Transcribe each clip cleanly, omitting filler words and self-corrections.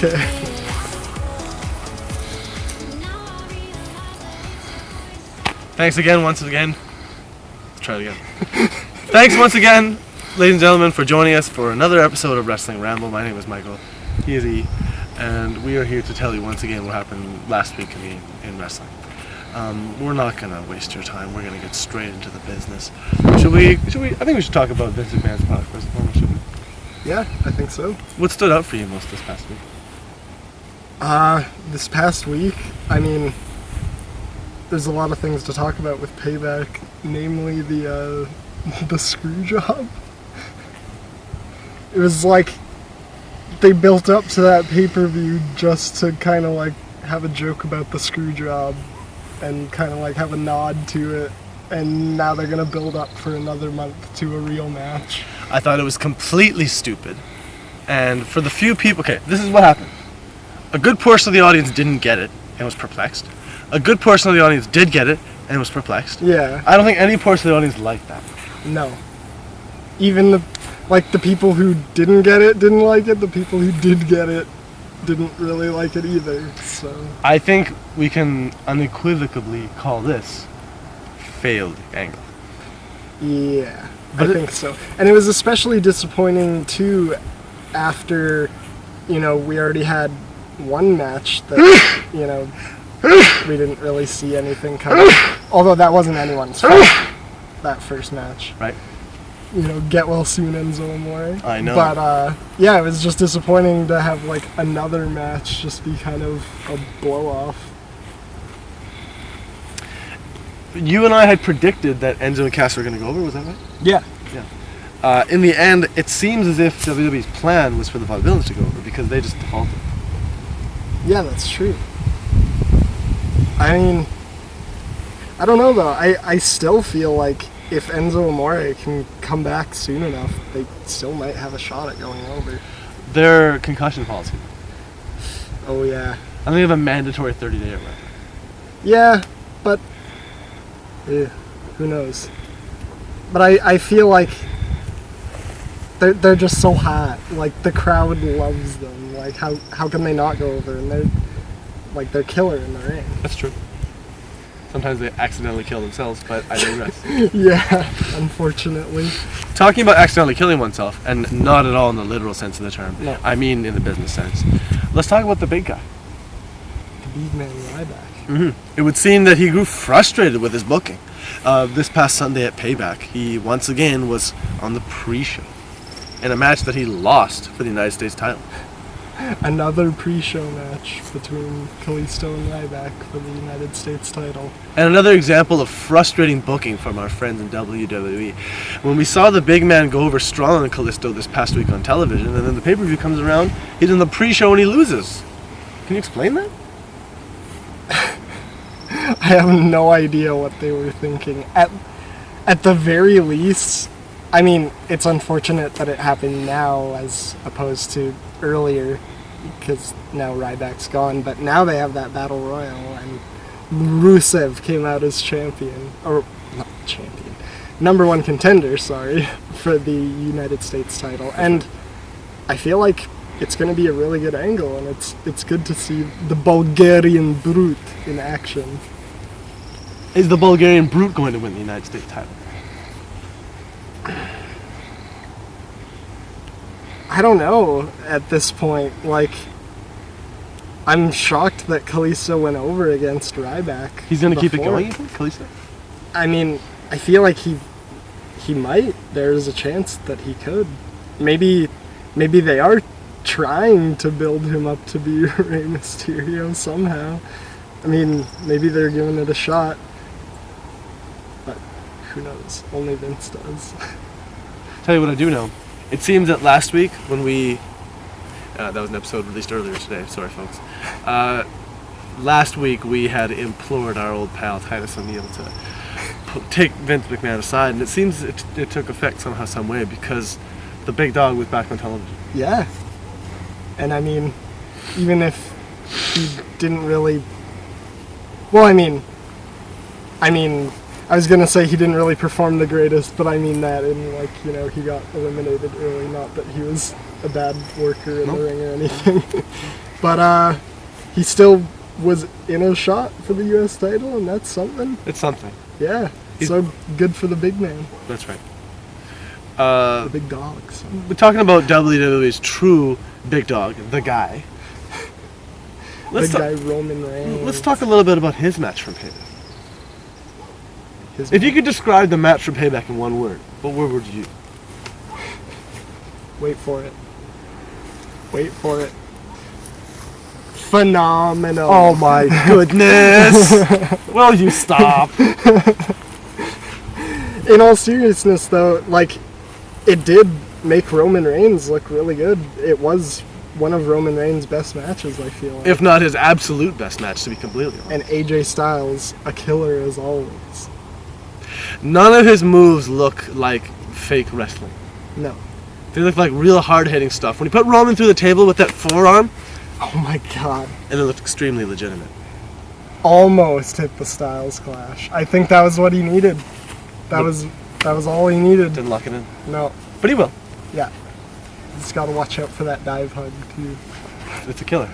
Okay. Thanks again, once again. Let's try it again. Thanks once again, ladies and gentlemen, for joining us for another episode of Wrestling Ramble. My name is Michael. He is E. And we are here to tell you once again what happened last week in wrestling. We're not going to waste your time. We're going to get straight into the business. Should we? I think we should talk about Vince McMahon's product first and foremost, shouldn't we? Yeah, I think so. What stood out for you most this past week? This past week, I mean, there's a lot of things to talk about with Payback, namely the screw job. It was like they built up to that pay-per-view just to kind of like have a joke about the screw job and kind of like have a nod to it, and now they're gonna build up for another month to a real match. I thought it was completely stupid. And for the few people, okay, this is what happened. A good portion of the audience didn't get it and was perplexed. A good portion of the audience did get it and was perplexed. Yeah. I don't think any portion of the audience liked that. No. Even the people who didn't get it didn't like it. The people who did get it didn't really like it either. So I think we can unequivocally call this failed angle. Yeah, I think so. And it was especially disappointing too after, we already had one match that, we didn't really see anything coming. Although that wasn't anyone's fault, that first match. Right. Get well soon, Enzo Amore. I know. But, yeah, it was just disappointing to have, another match just be kind of a blow-off. You and I had predicted that Enzo and Cass were going to go over, was that right? Yeah. Yeah. In the end, it seems as if WWE's plan was for the Vaudevillains to go over because they just defaulted. Yeah, that's true. I mean, I don't know though. I still feel like if Enzo Amore can come back soon enough, they still might have a shot at going over. Their concussion policy. Oh yeah. I think they have a mandatory 30-day arrest. Yeah, but who knows? But I feel like they're just so hot. Like the crowd loves them. Like how can they not go over? And they're killer in the ring. That's true. Sometimes they accidentally kill themselves, but I digress. Yeah, unfortunately. Talking about accidentally killing oneself, and not at all in the literal sense of the term. No. I mean in the business sense. Let's talk about the big guy. The big man Ryback. Mm-hmm. It would seem that he grew frustrated with his booking. This past Sunday at Payback, he once again was on the pre-show in a match that he lost for the United States title. Another pre-show match between Kalisto and Ryback for the United States title. And another example of frustrating booking from our friends in WWE. When we saw the big man go over strong on Kalisto this past week on television, and then the pay-per-view comes around, he's in the pre-show and he loses. Can you explain that? I have no idea what they were thinking. At the very least, I mean, it's unfortunate that it happened now as opposed to earlier, because now Ryback's gone, but now they have that battle royal, and Rusev came out as champion, or not champion, number one contender, sorry, for the United States title, and I feel like it's going to be a really good angle, and it's good to see the Bulgarian Brute in action. Is the Bulgarian Brute going to win the United States title? I don't know at this point. I'm shocked that Kalisto went over against Ryback. He's going to keep it going, you think, Kalisto? I mean, I feel like he might. There's a chance that he could. Maybe they are trying to build him up to be Rey Mysterio somehow. I mean, maybe they're giving it a shot. But who knows? Only Vince does. Tell you what I do know. It seems that last week when we... that was an episode released earlier today. Sorry, folks. Last week we had implored our old pal Titus O'Neil to take Vince McMahon aside, and it seems it took effect somehow, some way, because the big dog was back on television. Yeah. And I mean, even if he didn't really... Well, I mean, I was gonna say he didn't really perform the greatest, but I mean that in he got eliminated early, not that he was a bad worker in the ring or anything. But he still was in a shot for the U.S. title, and that's something. It's something. Yeah, so good for the big man. That's right. The big dogs. We're talking about WWE's true big dog, the guy. Big guy Roman Reigns. Let's talk a little bit about his match from Payback. If you could describe the match from Payback in one word, what word would you use? Wait for it. Wait for it. Phenomenal. Oh my goodness! Will you stop? In all seriousness, though, like, it did make Roman Reigns look really good. It was one of Roman Reigns' best matches, I feel like. If not his absolute best match, to be completely honest. And AJ Styles, a killer as always. None of his moves look like fake wrestling. No. They look like real hard-hitting stuff. When he put Roman through the table with that forearm, Oh my god. and it looked extremely legitimate. Almost hit the Styles Clash. I think that was what he needed. That was all he needed. Didn't lock it in. No. But he will. Yeah. Just gotta watch out for that dive hug, too. It's a killer.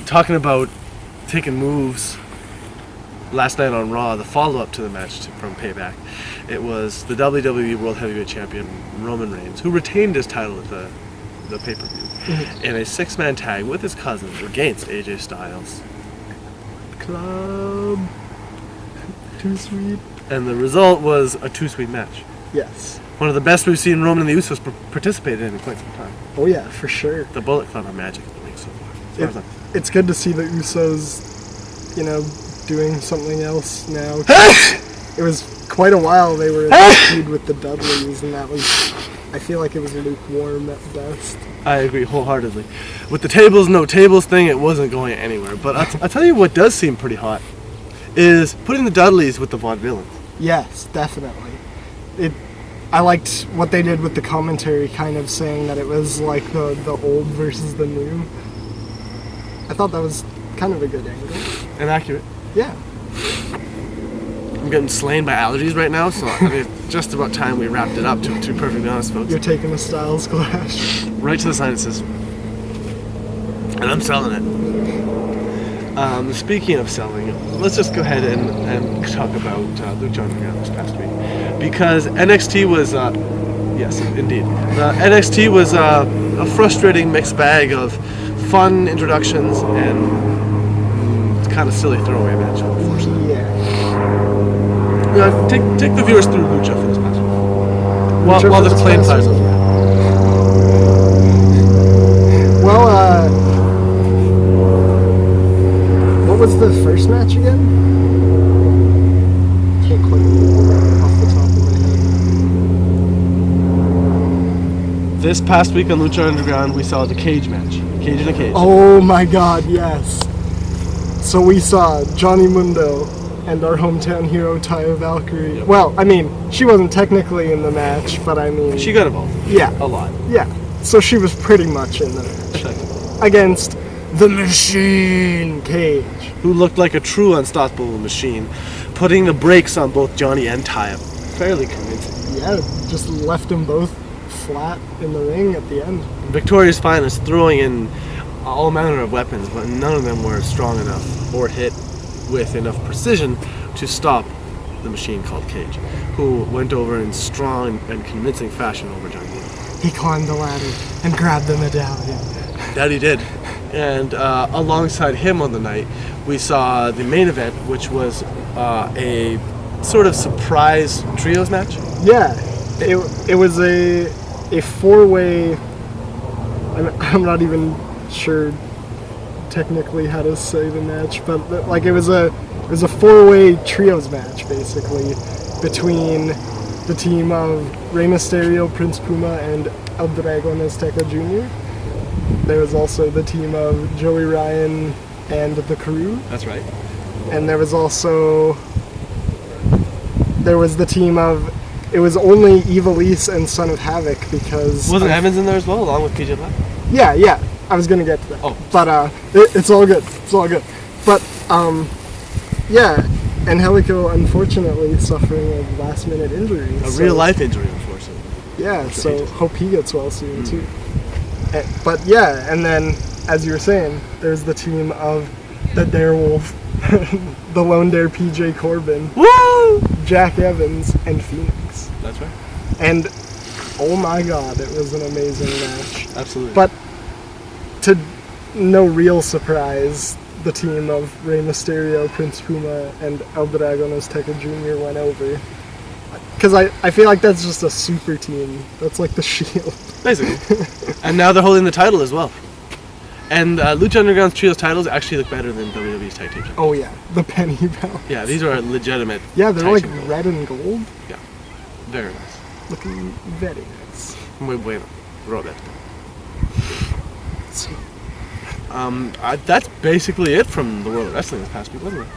Talking about taking moves, last night on Raw, the follow-up to the match from Payback, it was the WWE World Heavyweight Champion Roman Reigns, who retained his title at the pay-per-view, in a 6-man tag with his cousin against AJ Styles. Club. Too sweet. And the result was a 2-sweet match. Yes. One of the best we've seen Roman and the Usos participate in quite some time. Oh yeah, for sure. The Bullet Club are magic in the league so far. It's good to see the Usos, doing something else now. It was quite a while they were in the feud with the Dudleys, and that was, I feel like it was lukewarm at best. I agree wholeheartedly. With the tables, no tables thing, it wasn't going anywhere. But I'll tell you what does seem pretty hot is putting the Dudleys with the Vaudevillains. Yes, definitely. I liked what they did with the commentary, kind of saying that it was like the old versus the new. I thought that was kind of a good angle. And accurate. Yeah. I'm getting slain by allergies right now, so it's just about time we wrapped it up, to be perfectly honest, folks. You're taking a Styles Clash. Right to the sinuses. And I'm selling it. Speaking of selling, let's just go ahead and talk about Lucha Underground this past week. Because NXT was, yes, indeed. NXT was a frustrating mixed bag of fun introductions and kind of silly throwaway match, unfortunately. Yeah. Take the viewers through Lucha for this match. While this plane flies over. Well, what was the first match again? Can't quite remember off the top of my head. This past week on Lucha Underground, we saw the cage match. Cage in a cage. Oh my god, yes. So we saw Johnny Mundo and our hometown hero, Taya Valkyrie. Yep. Well, I mean, she wasn't technically in the match, but I mean... She got involved. Yeah. A lot. Yeah. So she was pretty much in the match. Against the Machine Cage. Who looked like a true unstoppable machine, putting the brakes on both Johnny and Taya. Fairly convincing. Yeah, just left them both flat in the ring at the end. Victoria's Finest throwing in all manner of weapons, but none of them were strong enough or hit with enough precision to stop the machine called Cage, who went over in strong and convincing fashion over Johnny. He climbed the ladder and grabbed the medallion. That he did. And alongside him on the night, we saw the main event, which was a sort of surprise trios match. Yeah, it was a four-way. I'm not even sure technically how to say the match, but like it was a four-way trios match basically between the team of Rey Mysterio, Prince Puma, and El Dragon Azteca Jr. There was also the team of Joey Ryan and the Crew. That's right. And there was also the team of, it was only Evilise and Son of Havoc because... Wasn't Evans in there as well, along with PJ Black? Yeah, I was gonna get to that. Oh. But it's all good. But yeah, Angelico unfortunately suffering a last minute injury. A real life injury, unfortunately. Yeah, so hope he gets well soon too. But yeah, and then as you were saying, there's the team of the Darewolf, the Lone Dare PJ Corbin, Woo! Jack Evans, and Phoenix. That's right. And oh my god, it was an amazing match. Absolutely. But to no real surprise, the team of Rey Mysterio, Prince Puma, and El Dragon Azteca Jr. went over. Because I feel like that's just a super team. That's like the Shield. Basically. And now they're holding the title as well. And Lucha Underground's trios titles actually look better than WWE's tag team. Oh yeah, the penny belt. Yeah, these are legitimate. Yeah, they're like tag team red and gold. Yeah, very nice. Looking very nice. Muy bueno, Robert. Sí. That's basically it from the world of wrestling this past week, wasn't it?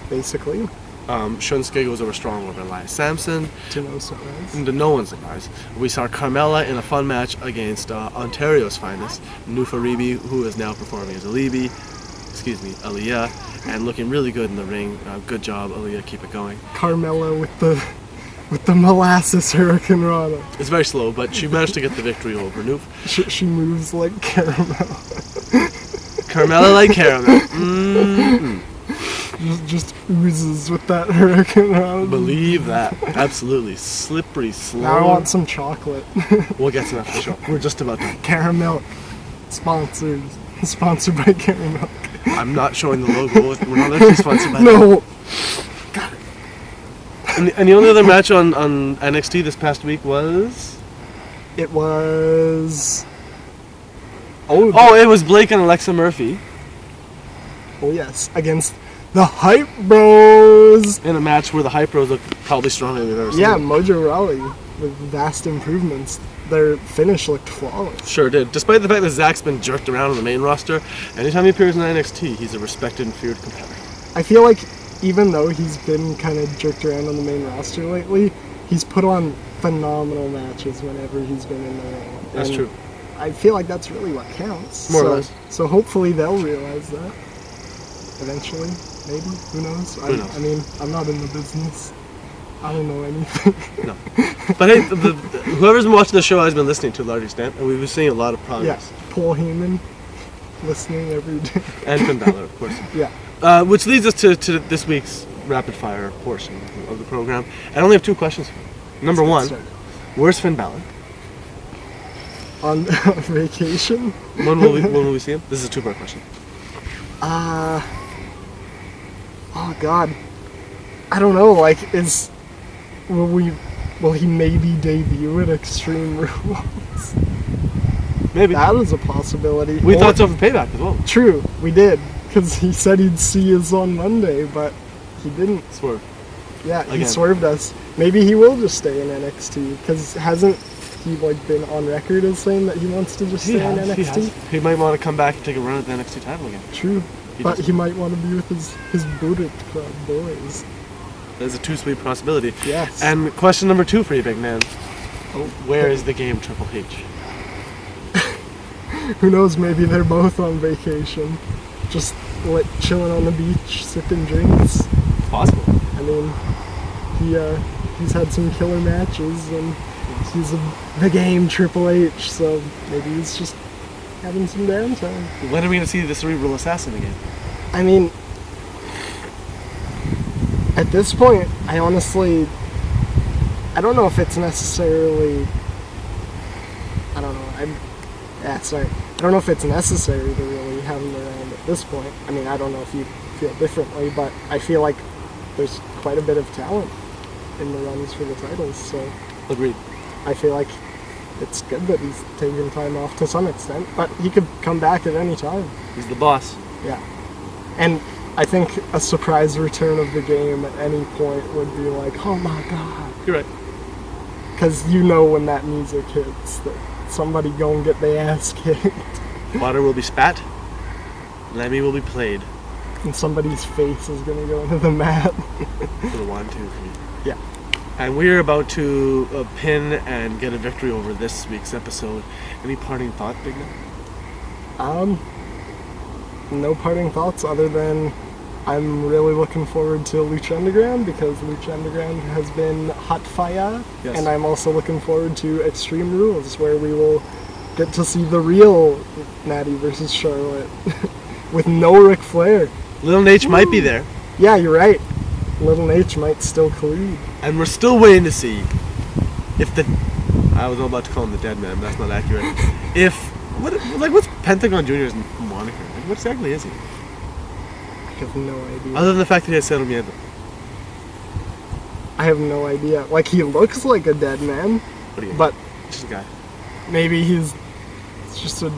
Basically, Shunsuke goes over strong over Elias Sampson. to no surprise. And to no one's surprise, we saw Carmella in a fun match against Ontario's finest, Nufaribi, who is now performing as Aaliyah, and looking really good in the ring. Good job, Aaliyah, keep it going. Carmella with the molasses Hurricane Rana. It's very slow, but she managed to get the victory over Nuf. She moves like caramel. Carmella like caramel. Mm-hmm. Just oozes with that Hurricane Rana. Believe that. Absolutely. Slippery slow. Now I want some chocolate. We'll get some after the show. We're just about done. Caramel. Sponsored by Caramel. I'm not showing the logo. We're not actually sponsored by No. And the only other match on NXT this past week was... It was... Oh, it was Blake and Alexa Murphy. Oh yes, against the Hype Bros. In a match where the Hype Bros look probably stronger than they've ever seen. Yeah, Mojo Rawley with vast improvements. Their finish looked flawless. Sure did. Despite the fact that Zach's been jerked around on the main roster, anytime he appears in NXT, he's a respected and feared competitor. I feel like even though he's been kind of jerked around on the main roster lately, he's put on phenomenal matches whenever he's been in the ring. That's And true. I feel like that's really what counts. More or less. So hopefully they'll realize that. Eventually, maybe. Who knows? Who knows? I mean, I'm not in the business. I don't know anything. No. But hey, whoever's been watching the show has been listening to a large extent, and we've been seeing a lot of Yeah, progress. Paul Heyman, listening every day. And Finn Balor, of course. Yeah. Which leads us to this week's rapid fire portion of the program. I only have two questions for you. Number one, where's Finn Balor? On vacation? When will we see him? This is a two-part question. Oh God, I don't know. Like, will he maybe debut at Extreme Rules? Maybe. That is a possibility. We thought so for Payback as well. True, we did, because he said he'd see us on Monday, but he didn't. Swerve. Yeah, he Again. swerved us. Maybe he will just stay in NXT, because hasn't he been on record as saying that he wants to just stay in NXT? He might want to come back and take a run at the NXT title again. True. But he might want to be with his Bullet Club boys. There's a too-sweet possibility. Yes. And question number two for you, big man. Oh, Where is the game Triple H? who knows, maybe they're both on vacation. Just chilling on the beach, sipping drinks. It's possible. I mean, he's had some killer matches, and he's the game Triple H, so maybe he's just having some downtime. When are we going to see the Cerebral Assassin again? I mean, at this point, I don't know if it's necessarily, I don't know if it's necessary to really have him around at this point. I mean, I don't know if you feel differently, but I feel like there's quite a bit of talent in the runs for the titles, so Agreed. I feel like it's good that he's taking time off to some extent, but he could come back at any time. He's the boss. Yeah. And I think a surprise return of the game at any point would be like, oh my god. You're right. Because you know when that music hits that somebody gonna get their ass kicked. Water will be spat. Lemmy will be played. And somebody's face is gonna go into the mat. For the 1-2 for me. Yeah. And we're about to pin and get a victory over this week's episode. Any parting thought, Big Man? No parting thoughts other than I'm really looking forward to Lucha Underground because Lucha Underground has been hot fire. Yes. And I'm also looking forward to Extreme Rules where we will get to see the real Natty versus Charlotte with no Ric Flair. Little H might be there. Yeah, you're right. Little H might still collude. And we're still waiting to see if the... I was about to call him the dead man, but that's not accurate. What's Pentagon Jr.'s moniker? Like, what exactly is he? I have no idea. Other than the fact that he has Cero Miedo. I have no idea. Like, he looks like a dead man, but Just a guy. maybe he's just a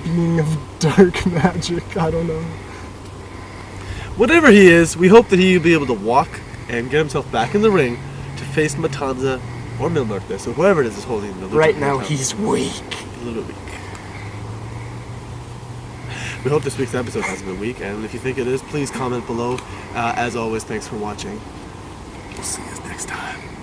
being of dark magic. I don't know. Whatever he is, we hope that he will be able to walk and get himself back in the ring to face Matanza or Mil Norte. So whoever it is holding the Lucha Right now, title. he's weak. A little weak. We hope this week's episode hasn't been weak, and if you think it is, please comment below. As always, thanks for watching. We'll see you next time.